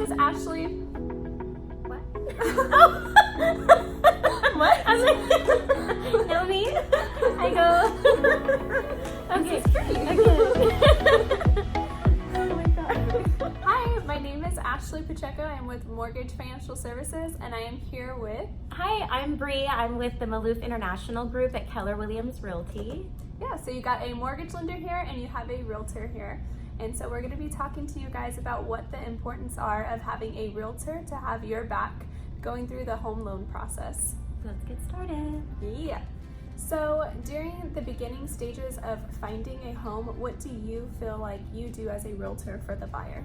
is Ashley. What? Oh. What? I was like, know me? I go. Okay. Oh my god. Hi, my name is Ashley Pacheco. I'm with Mortgage Financial Services, and I am here with. Hi, I'm Bree. I'm with the Maloof International Group at Keller Williams Realty. Yeah, so you got a mortgage lender here and you have a realtor here. And so we're going to be talking to you guys about what the importance are of having a realtor to have your back going through the home loan process. Let's get started. Yeah. So during the beginning stages of finding a home, what do you feel like you do as a realtor for the buyer?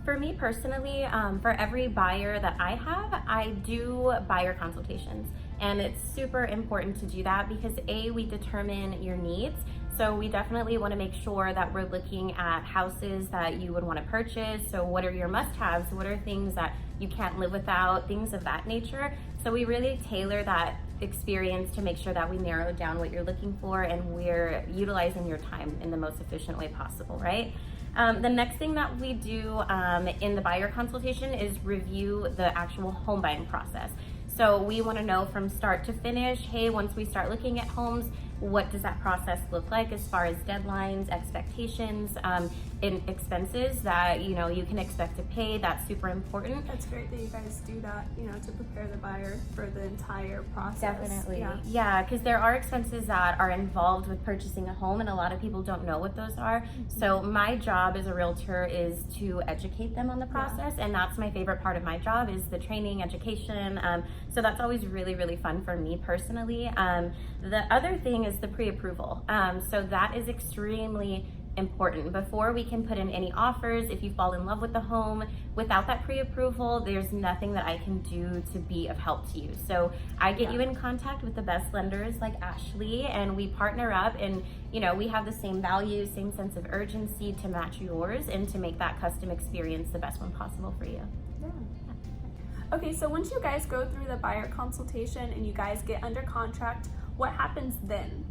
For me personally, for every buyer that I have, I do buyer consultations. And it's super important to do that because A, we determine your needs. So we definitely want to make sure that we're looking at houses that you would want to purchase. So what are your must-haves? What are things that you can't live without? Things of that nature. So we really tailor that experience to make sure that we narrow down what you're looking for and we're utilizing your time in the most efficient way possible, right? The next thing that we do in the buyer consultation is review the actual home buying process. So we want to know from start to finish, hey, once we start looking at homes, what does that process look like as far as deadlines, expectations, and expenses that you can expect to pay? That's super important. That's great that you guys do that, to prepare the buyer for the entire process. Definitely. Yeah, because there are expenses that are involved with purchasing a home and a lot of people don't know what those are. Mm-hmm. So my job as a realtor is to educate them on the process, and that's my favorite part of my job is the training, education. So that's always really, really fun for me personally. The other thing is the pre-approval. So that is extremely important. Before we can put in any offers, if you fall in love with the home, without that pre-approval, there's nothing that I can do to be of help to you. So I get you in contact with the best lenders like Ashley, and we partner up and we have the same values, same sense of urgency to match yours and to make that custom experience the best one possible for you. Yeah. Okay, so once you guys go through the buyer consultation and you guys get under contract, what happens then?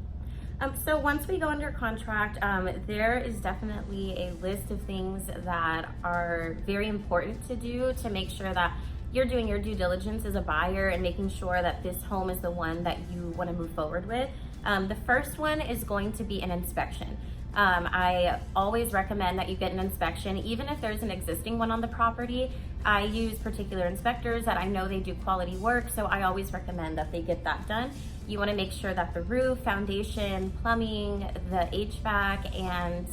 So once we go under contract, there is definitely a list of things that are very important to do to make sure that you're doing your due diligence as a buyer and making sure that this home is the one that you want to move forward with. The first one is going to be an inspection. I always recommend that you get an inspection, even if there's an existing one on the property. I use particular inspectors that I know they do quality work, so I always recommend that they get that done. You want to make sure that the roof, foundation, plumbing, the HVAC, and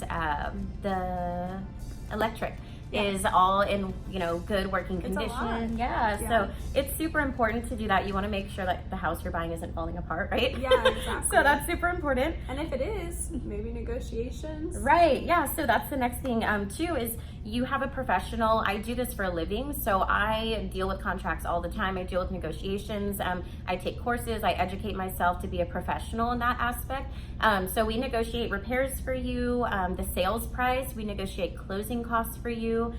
the electric is all in good working condition. Yeah, so it's super important to do that. You want to make sure that the house you're buying isn't falling apart, right? Yeah, exactly. So that's super important. And if it is, maybe negotiations. Right, yeah, so that's the next thing too is you have a professional. I do this for a living, so I deal with contracts all the time. I deal with negotiations. I take courses. I educate myself to be a professional in that aspect. So we negotiate repairs for you, the sales price. We negotiate closing costs for you.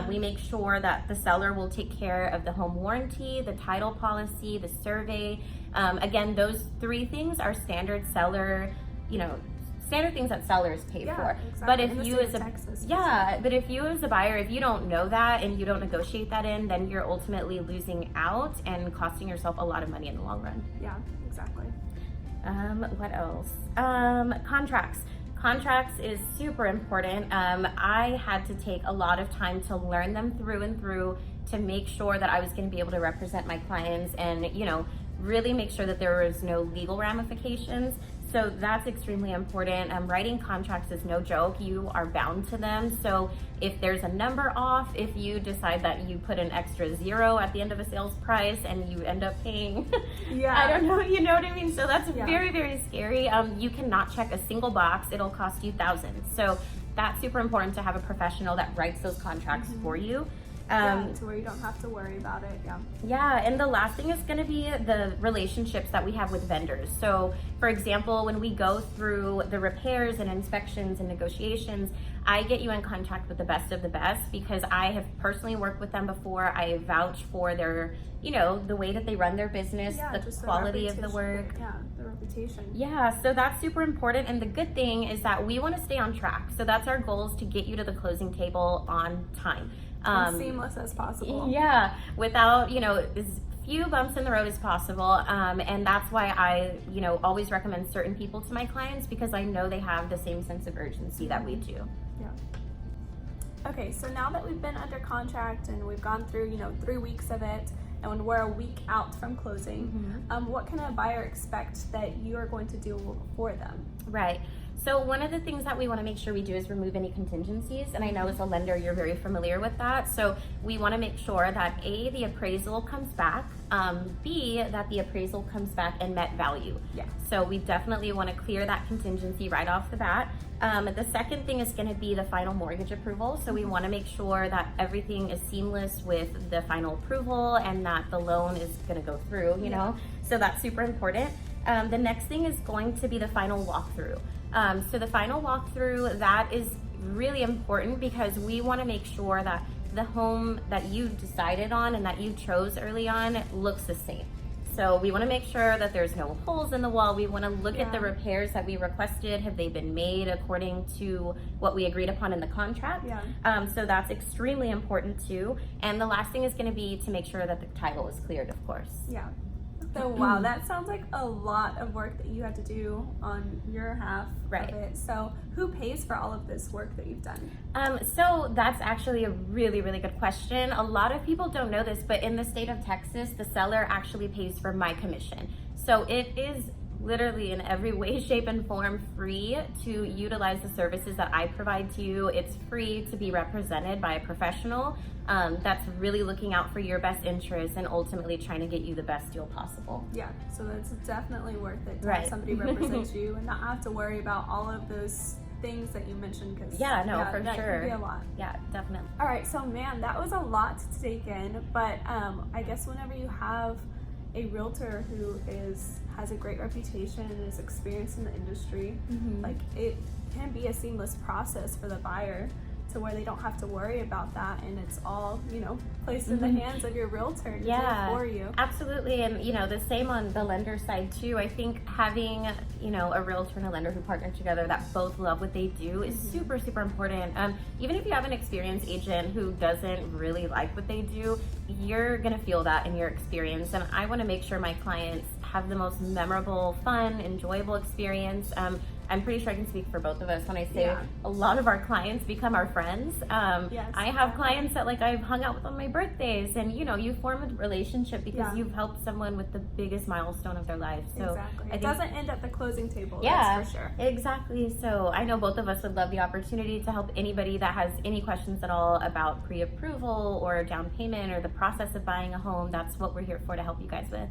We make sure that the seller will take care of the home warranty, the title policy, the survey. Again, those three things are standard seller, standard things that sellers pay for. Exactly. But if you as a buyer, if you don't know that and you don't negotiate that in, then you're ultimately losing out and costing yourself a lot of money in the long run. Yeah, exactly. What else? Contracts. Contracts is super important. I had to take a lot of time to learn them through and through to make sure that I was going to be able to represent my clients and, really make sure that there was no legal ramifications. So that's extremely important. Writing contracts is no joke. You are bound to them. So if there's a number off, if you decide that you put an extra zero at the end of a sales price and you end up paying, I don't know, you know what I mean? So that's very, very scary. You cannot check a single box. It'll cost you thousands. So that's super important to have a professional that writes those contracts for you. To where you don't have to worry about it. Yeah, and the last thing is going to be the relationships that we have with vendors. So for example, when we go through the repairs and inspections and negotiations, I get you in contact with the best of the best because I have personally worked with them before. I vouch for their, the way that they run their business, the quality of the work. The reputation. Yeah, so that's super important. And the good thing is that we want to stay on track. So that's our goal, is to get you to the closing table on time. As seamless as possible. Yeah, without, as few bumps in the road as possible. And that's why I, always recommend certain people to my clients, because I know they have the same sense of urgency that we do. Yeah. Okay, so now that we've been under contract and we've gone through, 3 weeks of it, and when we're a week out from closing, what can a buyer expect that you are going to do for them? Right. So one of the things that we want to make sure we do is remove any contingencies. And I know as a lender, you're very familiar with that. So we want to make sure that A, the appraisal comes back, B, that the appraisal comes back and met value. Yeah. So we definitely want to clear that contingency right off the bat. The second thing is going to be the final mortgage approval. So we want to make sure that everything is seamless with the final approval and that the loan is going to go through, you know. So that's super important. The next thing is going to be the final walkthrough. So the final walkthrough, that is really important because we want to make sure that the home that you decided on and that you chose early on looks the same. So we want to make sure that there's no holes in the wall. We want to look at the repairs that we requested. Have they been made according to what we agreed upon in the contract? So that's extremely important too. And the last thing is going to be to make sure that the title is cleared, of course. Yeah. So wow, that sounds like a lot of work that you had to do on your half of it. So who pays for all of this work that you've done? So that's actually a really, really good question. A lot of people don't know this, but in the state of Texas, the seller actually pays for my commission. So it is literally in every way, shape, and form free to utilize the services that I provide to you. It's free to be represented by a professional that's really looking out for your best interests and ultimately trying to get you the best deal possible. Yeah, so that's definitely worth it to have somebody represent you and not have to worry about all of those things that you mentioned. Cause, that can be a lot. Yeah, definitely. All right, so man, that was a lot to take in, but I guess whenever you have a realtor who has a great reputation and is experienced in the industry, like it can be a seamless process for the buyer to where they don't have to worry about that, and it's all placed in the hands of your realtor to do it for you. Absolutely. And the same on the lender side too. I think having a realtor and a lender who partner together that both love what they do is super, super important. Even if you have an experienced agent who doesn't really like what they do, you're gonna feel that in your experience. And I want to make sure my clients have the most memorable, fun, enjoyable experience. I'm pretty sure I can speak for both of us when I say a lot of our clients become our friends. I have clients that I've hung out with on my birthdays, and you form a relationship because you've helped someone with the biggest milestone of their life. So it doesn't end at the closing table. That's for sure. Exactly. So I know both of us would love the opportunity to help anybody that has any questions at all about pre-approval or down payment or the process of buying a home. That's what we're here for, to help you guys with.